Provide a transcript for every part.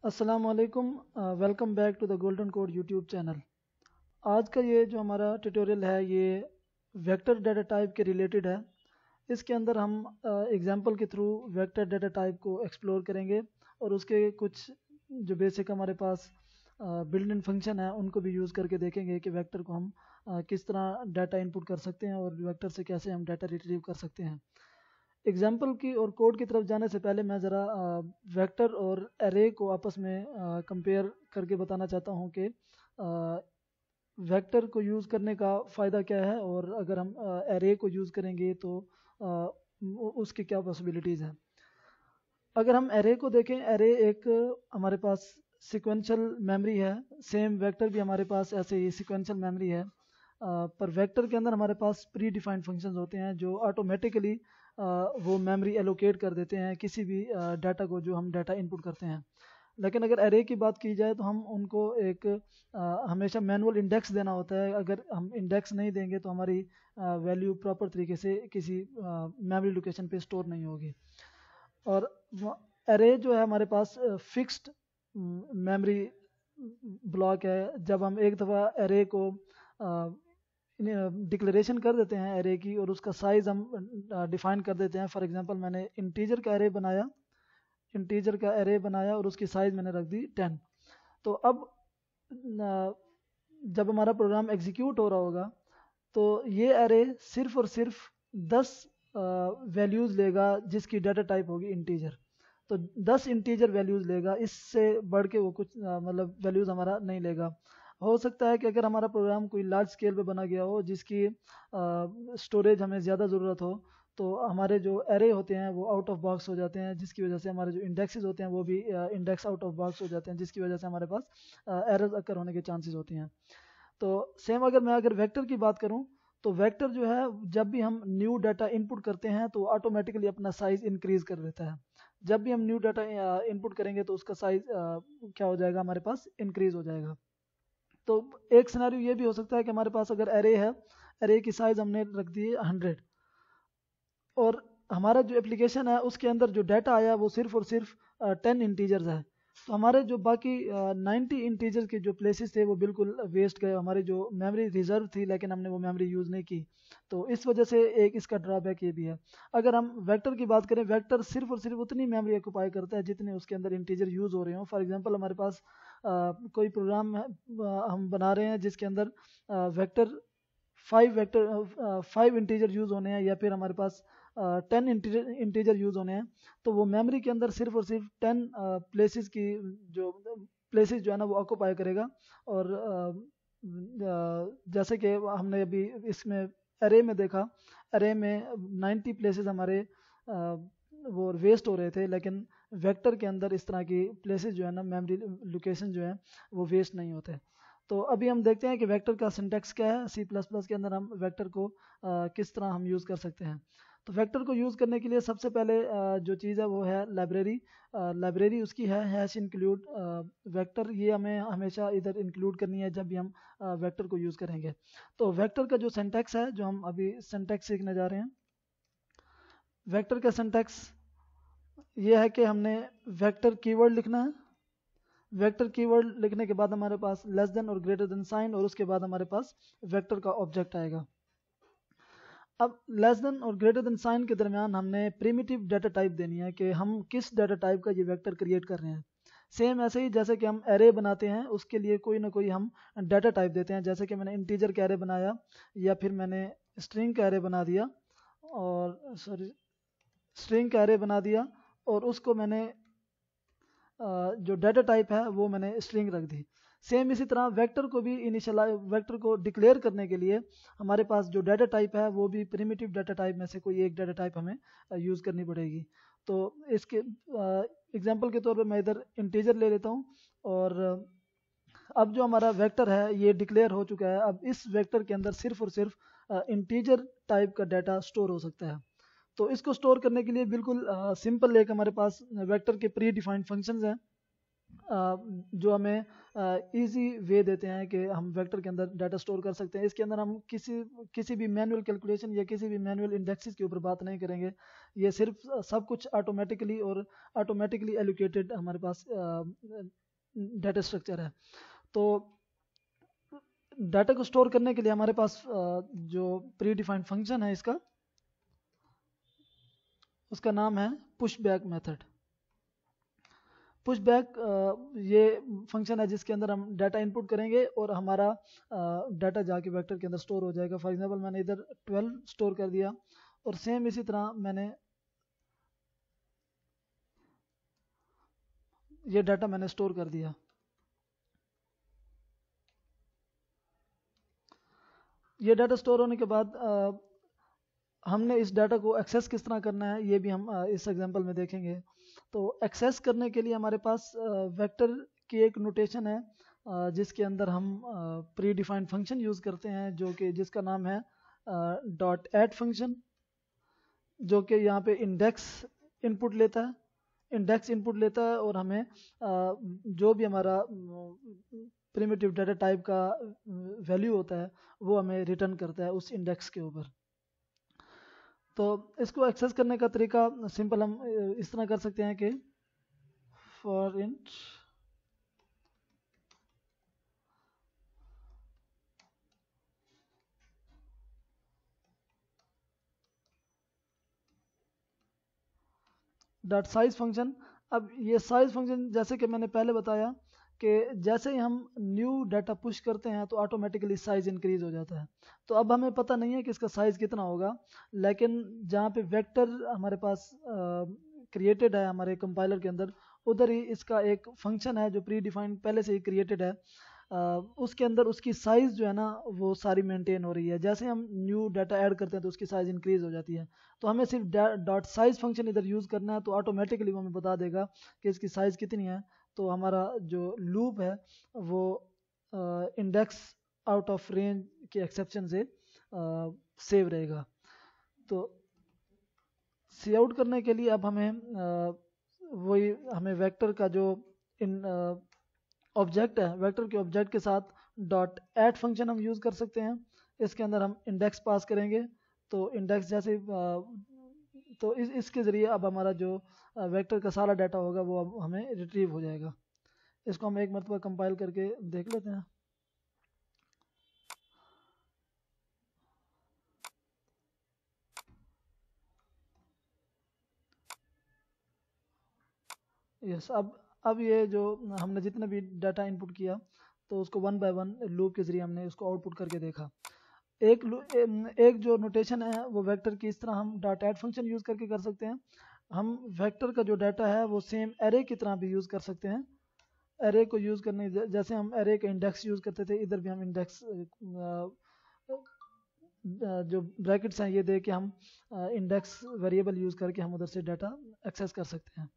अस्सलाम वालेकुम। Welcome back to the golden code YouTube channel. आज का ये जो हमारा ट्यूटोरियल है ये वेक्टर डाटा टाइप के रिलेटेड है। इसके अंदर हम एग्जांपल के थ्रू वेक्टर डाटा टाइप को एक्सप्लोर करेंगे और उसके कुछ जो बेसिक हमारे पास बिल्ट इन फंक्शन है उनको भी यूज़ करके देखेंगे कि वेक्टर को हम किस तरह डाटा इनपुट कर सकते हैं और वेक्टर से कैसे हम डाटा रिट्रीव कर सकते हैं। एग्जाम्पल की और कोड की तरफ जाने से पहले मैं ज़रा वेक्टर और एरे को आपस में कंपेयर करके बताना चाहता हूँ कि वेक्टर को यूज़ करने का फ़ायदा क्या है और अगर हम एरे को यूज़ करेंगे तो उसकी क्या पॉसिबिलिटीज़ हैं। अगर हम एरे को देखें, एरे एक हमारे पास सिक्वेंशियल मेमोरी है। सेम वेक्टर भी हमारे पास ऐसे ही सिक्वेंशियल मेमोरी है। पर वेक्टर के अंदर हमारे पास प्री डिफाइंड फंक्शंस होते हैं जो ऑटोमेटिकली वो मेमोरी एलोकेट कर देते हैं किसी भी डाटा को जो हम डाटा इनपुट करते हैं। लेकिन अगर एरे की बात की जाए तो हम उनको एक हमेशा मैनुअल इंडेक्स देना होता है। अगर हम इंडेक्स नहीं देंगे तो हमारी वैल्यू प्रॉपर तरीके से किसी मेमोरी लोकेशन पे स्टोर नहीं होगी। और एरे जो है हमारे पास फिक्स्ड मेमोरी ब्लॉक है। जब हम एक दफ़ा एरे को डिक्लेरेशन कर देते हैं एरे की और उसका साइज़ हम डिफाइन कर देते हैं। फॉर एग्जांपल मैंने इंटीजर का एरे बनाया और उसकी साइज़ मैंने रख दी 10। तो अब जब हमारा प्रोग्राम एग्जीक्यूट हो रहा होगा तो ये एरे सिर्फ और सिर्फ 10 वैल्यूज़ लेगा जिसकी डाटा टाइप होगी इंटीजर। तो 10 इंटीजर वैल्यूज़ लेगा, इससे बढ़ के वो कुछ मतलब वैल्यूज़ हमारा नहीं लेगा। हो सकता है कि अगर हमारा प्रोग्राम कोई लार्ज स्केल पे बना गया हो जिसकी स्टोरेज हमें ज़्यादा ज़रूरत हो तो हमारे जो एरे होते हैं वो आउट ऑफ बॉक्स हो जाते हैं, जिसकी वजह से हमारे जो इंडेक्सेस होते हैं वो भी इंडेक्स आउट ऑफ बॉक्स हो जाते हैं, जिसकी वजह से हमारे पास एरर्स अकर होने के चांसेस होते हैं। तो सेम अगर वेक्टर की बात करूं तो वेक्टर जो है जब भी हम न्यू डाटा इनपुट करते हैं तो ऑटोमेटिकली अपना साइज इंक्रीज कर देता है। जब भी हम न्यू डाटा इनपुट करेंगे तो उसका साइज क्या हो जाएगा, हमारे पास इंक्रीज हो जाएगा। तो एक सिनेरियो ये भी हो सकता है कि हमारे पास अगर एरे है, एरे की साइज हमने रख दी है 100 और हमारा जो एप्लीकेशन है उसके अंदर जो डाटा आया वो सिर्फ और सिर्फ 10 इंटीजर्स है। तो हमारे जो बाकी 90 इंटीजर के जो प्लेसेस थे वो बिल्कुल वेस्ट गए। हमारी जो मेमोरी रिजर्व थी लेकिन हमने वो मेमोरी यूज़ नहीं की। तो इस वजह से एक इसका ड्रॉबैक ये भी है। अगर हम वेक्टर की बात करें, वेक्टर सिर्फ और सिर्फ उतनी मेमोरी ऑक्यूपाई करता है जितने उसके अंदर इंटीजर यूज़ हो रहे हों। फॉर एग्जांपल हमारे पास कोई प्रोग्राम हम बना रहे हैं जिसके अंदर वेक्टर 5 इंटीजर यूज़ होने हैं या फिर हमारे पास 10 इंटीजर यूज़ होने हैं। तो वो मेमोरी के अंदर सिर्फ और सिर्फ 10 प्लेसेस की जो प्लेसेस जो है ना वो ऑक्यूपाई करेगा। और जैसे कि हमने अभी इसमें एरे में देखा, एरे में 90 प्लेसेस हमारे वो वेस्ट हो रहे थे, लेकिन वेक्टर के अंदर इस तरह की प्लेसेस जो है ना, मेमोरी लोकेशन जो है वो वेस्ट नहीं होते। तो अभी हम देखते हैं कि वेक्टर का सिंटैक्स क्या है। सी प्लस प्लस के अंदर हम वेक्टर को किस तरह हम यूज़ कर सकते हैं। तो वेक्टर को यूज़ करने के लिए सबसे पहले जो चीज़ है वो है लाइब्रेरी। लाइब्रेरी उसकी है हैश इंक्लूड वेक्टर। ये हमें हमेशा इधर इंक्लूड करनी है जब भी हम वेक्टर को यूज़ करेंगे। तो वेक्टर का जो सिंटैक्स है, जो हम अभी सिंटैक्स सीखने जा रहे हैं, वेक्टर का सिंटैक्स ये है कि हमने वेक्टर कीवर्ड लिखना है। वेक्टर कीवर्ड लिखने के बाद हमारे पास लेस देन और ग्रेटर देन साइन और उसके बाद हमारे पास वेक्टर का ऑब्जेक्ट आएगा। अब लेस देन और ग्रेटर देन साइन के दरमियान हमने प्रिमिटिव डाटा टाइप देनी है कि हम किस डाटा टाइप का ये वेक्टर क्रिएट कर रहे हैं। सेम ऐसे ही जैसे कि हम एरे बनाते हैं उसके लिए कोई ना कोई हम डाटा टाइप देते हैं। जैसे कि मैंने इंटीजर का एरे बनाया या फिर मैंने स्ट्रिंग का एरे बना दिया और स्ट्रिंग का एरे बना दिया और उसको मैंने जो डाटा टाइप है वो मैंने स्ट्रिंग रख दी। सेम इसी तरह वेक्टर को भी वेक्टर को डिक्लेयर करने के लिए हमारे पास जो डाटा टाइप है वो भी प्रिमिटिव डाटा टाइप में से कोई एक डाटा टाइप हमें यूज़ करनी पड़ेगी। तो इसके एग्जांपल के तौर पे मैं इधर इंटीजर ले लेता हूँ और अब जो हमारा वेक्टर है ये डिक्लेयर हो चुका है। अब इस वेक्टर के अंदर सिर्फ और सिर्फ इंटीजर टाइप का डाटा स्टोर हो सकता है। तो इसको स्टोर करने के लिए बिल्कुल सिंपल एक हमारे पास वेक्टर के प्री डिफाइंड फंक्शंस हैं। जो हमें इजी वे देते हैं कि हम वेक्टर के अंदर डाटा स्टोर कर सकते हैं। इसके अंदर हम किसी भी मैनुअल कैलकुलेशन या किसी भी मैनुअल इंडेक्सेस के ऊपर बात नहीं करेंगे। ये सिर्फ सब कुछ ऑटोमेटिकली और ऑटोमेटिकली एलोकेटेड हमारे पास डाटा स्ट्रक्चर है। तो डाटा को स्टोर करने के लिए हमारे पास जो प्री डिफाइंड फंक्शन है इसका, उसका नाम है push back method. Push back ये फंक्शन है जिसके अंदर हम डाटा इनपुट करेंगे और हमारा डाटा जाके वेक्टर के अंदर स्टोर हो जाएगा। फॉर एग्जांपल मैंने इधर 12 स्टोर कर दिया और सेम इसी तरह मैंने ये डाटा मैंने स्टोर कर दिया। ये डाटा स्टोर होने के बाद हमने इस डाटा को एक्सेस किस तरह करना है ये भी हम इस एग्जांपल में देखेंगे। तो एक्सेस करने के लिए हमारे पास वेक्टर की एक नोटेशन है जिसके अंदर हम प्री डिफाइंड फंक्शन यूज़ करते हैं जो कि जिसका नाम है डॉट ऐड फंक्शन, जो कि यहाँ पे इंडेक्स इनपुट लेता है और हमें जो भी हमारा प्रिमिटिव डाटा टाइप का वैल्यू होता है वो हमें रिटर्न करता है उस इंडेक्स के ऊपर। तो इसको एक्सेस करने का तरीका सिंपल हम इस तरह कर सकते हैं कि for int dot size function. अब ये साइज फंक्शन जैसे कि मैंने पहले बताया कि जैसे ही हम न्यू डाटा पुश करते हैं तो ऑटोमेटिकली साइज इंक्रीज हो जाता है। तो अब हमें पता नहीं है कि इसका साइज कितना होगा, लेकिन जहाँ पे वेक्टर हमारे पास क्रिएटेड है हमारे कंपाइलर के अंदर, उधर ही इसका एक फंक्शन है जो प्री डिफाइंड पहले से ही क्रिएटेड है। उसके अंदर उसकी साइज़ जो है ना वो सारी मेंटेन हो रही है। जैसे हम न्यू डाटा ऐड करते हैं तो उसकी साइज़ इंक्रीज हो जाती है। तो हमें सिर्फ डॉट साइज फंक्शन इधर यूज़ करना है तो ऑटोमेटिकली वो हमें बता देगा कि इसकी साइज़ कितनी है। तो हमारा जो लूप है वो इंडेक्स आउट ऑफ रेंज के एक्सेप्शन से सेव रहेगा। तो सी आउट करने के लिए अब हमें वही हमें वेक्टर का जो इन ऑब्जेक्ट है, वेक्टर के ऑब्जेक्ट के साथ डॉट ऐड फंक्शन हम यूज़ कर सकते हैं। इसके अंदर हम इंडेक्स पास करेंगे तो इंडेक्स जैसे तो इसके ज़रिए अब हमारा जो वेक्टर का सारा डाटा होगा वो अब हमें रिट्रीव हो जाएगा। इसको हम एक मरतबा कंपाइल करके देख लेते हैं। यस, अब ये जो हमने जितने भी डाटा इनपुट किया तो उसको वन बाय वन लूप के ज़रिए हमने उसको आउटपुट करके देखा। एक जो नोटेशन है वो वेक्टर की इस तरह हम डॉट ऐड फंक्शन यूज़ करके कर सकते हैं। हम वेक्टर का जो डाटा है वो सेम एरे की तरह भी यूज़ कर सकते हैं। एरे को यूज़ करने जैसे हम एरे का इंडेक्स यूज़ करते थे, इधर भी हम इंडेक्स जो ब्रैकेट्स हैं ये दे के हम इंडेक्स वेरिएबल यूज़ करके हम उधर से डाटा एक्सेस कर सकते हैं।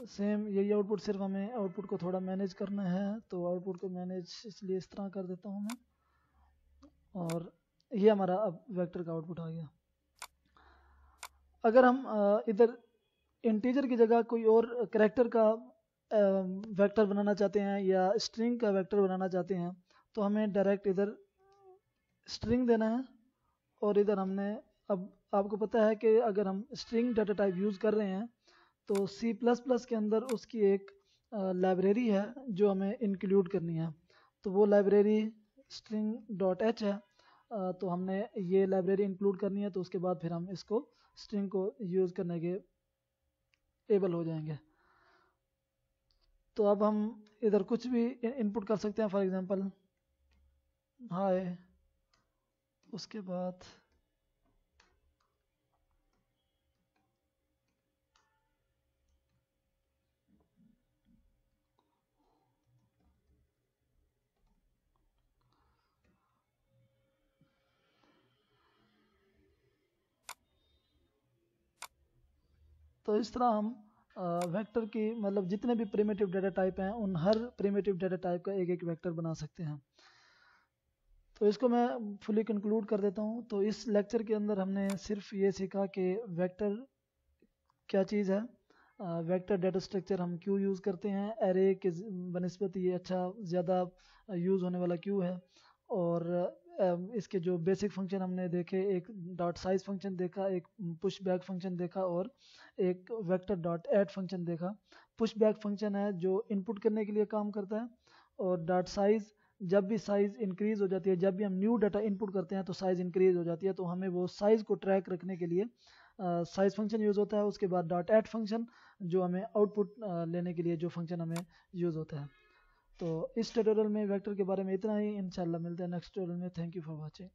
सेम यही आउटपुट, सिर्फ हमें आउटपुट को थोड़ा मैनेज करना है तो आउटपुट को मैनेज इसलिए इस तरह कर देता हूँ मैं, और ये हमारा अब वेक्टर का आउटपुट आ गया। अगर हम इधर इंटीजर की जगह कोई और कैरेक्टर का वेक्टर बनाना चाहते हैं या स्ट्रिंग का वेक्टर बनाना चाहते हैं तो हमें डायरेक्ट इधर स्ट्रिंग देना है। और इधर हमने, अब आपको पता है कि अगर हम स्ट्रिंग डाटा टाइप यूज़ कर रहे हैं तो C++ के अंदर उसकी एक लाइब्रेरी है जो हमें इंक्लूड करनी है। तो वो लाइब्रेरी string.h है। तो हमने ये लाइब्रेरी इंक्लूड करनी है तो उसके बाद फिर हम इसको स्ट्रिंग को यूज़ करने के एबल हो जाएंगे। तो अब हम इधर कुछ भी इनपुट कर सकते हैं, फॉर एग्जांपल हाय, उसके बाद तो इस तरह हम वेक्टर की मतलब जितने भी प्रिमिटिव डाटा टाइप हैं उन हर प्रिमिटिव डाटा टाइप का एक एक वेक्टर बना सकते हैं। तो इसको मैं फुली कंक्लूड कर देता हूँ। तो इस लेक्चर के अंदर हमने सिर्फ ये सीखा कि वेक्टर क्या चीज़ है, वेक्टर डाटा स्ट्रक्चर हम क्यों यूज़ करते हैं, एरे के बनस्पत ये अच्छा ज़्यादा यूज़ होने वाला क्यों है, और इसके जो बेसिक फंक्शन हमने देखे, एक डॉट साइज फंक्शन देखा, एक पुश बैक फंक्शन देखा, और एक वेक्टर डॉट ऐड फंक्शन देखा। पुश बैक फंक्शन है जो इनपुट करने के लिए काम करता है, और डॉट साइज जब भी साइज़ इंक्रीज़ हो जाती है, जब भी हम न्यू डाटा इनपुट करते हैं तो साइज़ इंक्रीज़ हो जाती है, तो हमें वो साइज़ को ट्रैक रखने के लिए साइज फंक्शन यूज़ होता है। उसके बाद डॉट ऐड फंक्शन जो हमें आउटपुट लेने के लिए जो फंक्शन हमें यूज़ होता है। तो इस ट्यूटोरियल में वेक्टर के बारे में इतना ही। इंशाल्लाह मिलते हैं नेक्स्ट ट्यूटोरियल में। Thank you for watching.